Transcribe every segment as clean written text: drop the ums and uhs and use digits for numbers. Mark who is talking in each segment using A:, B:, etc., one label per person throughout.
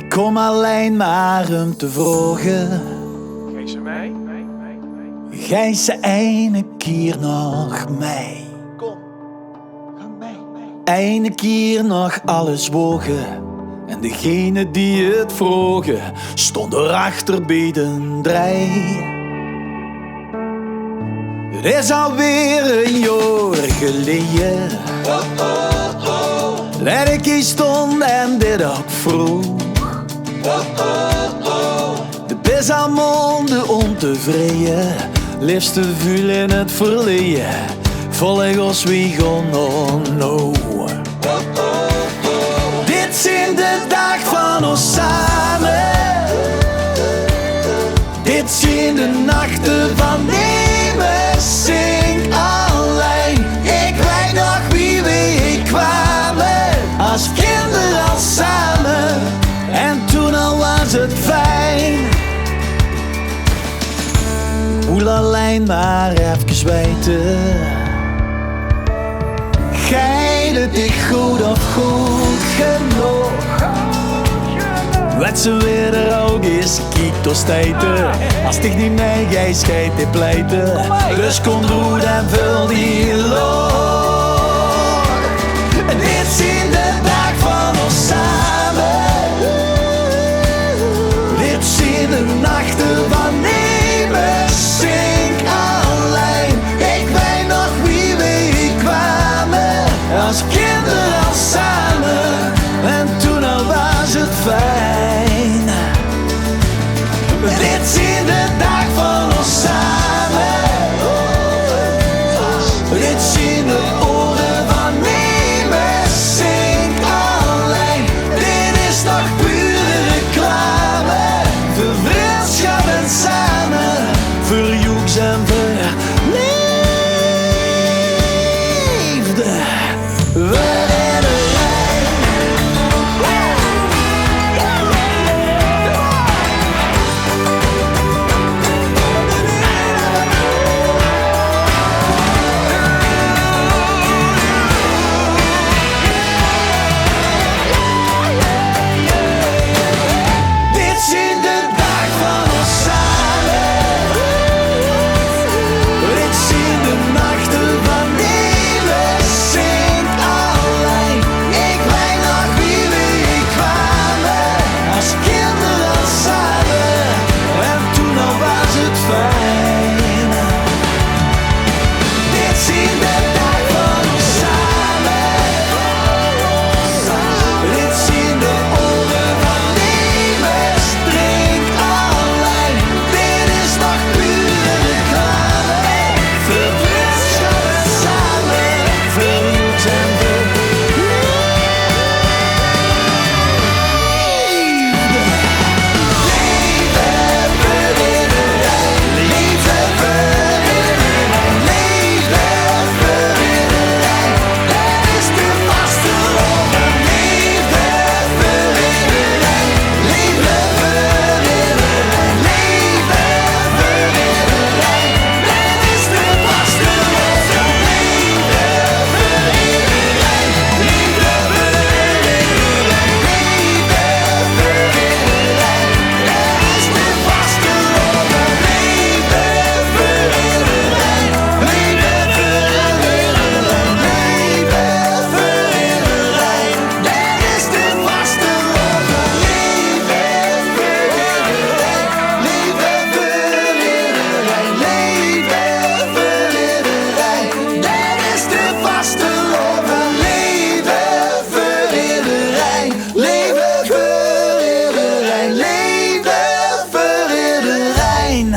A: kom alleen maar om te vragen.
B: Geef ze mij.
A: Gij ze ene keer nog mij.
B: Kom, ga mee.
A: Ene keer nog alles wogen. En degene die het vroegen, stond erachter bij de draai. Het is alweer een jaar geleden dat ik hier stond en dit ook vroeg. De best al monden ontevreden, liefste vuil in het verleden, volgens wie gaan no. Dit zijn de dag van ons samen. Dit zijn de nachten van nemen, zing alleen. Ik weet nog wie we kwamen, als kinderen al samen. En toen al was het fijn. Voel alleen maar even weten. Gij het ik goed of goed genoeg. Wat ze weer er ook is, kijk door stijten. Als ik niet mee, gij schijt in pleiten. Dus kom goed en vul die lood. Dit zijn de dag van ons samen. Dit zijn de nachten van nemen, zing alleen. Ik weet nog wie we kwamen, als kinderen al samen. En toen al was het fijn. Dit zijn de dag van ons samen. Dit zijn de oren van nemen, zing alleen. Dit is toch pure reclame, voor vriendschap en samen, voor joeks en voor liefde.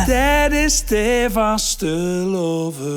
A: Dat is de vaste loven.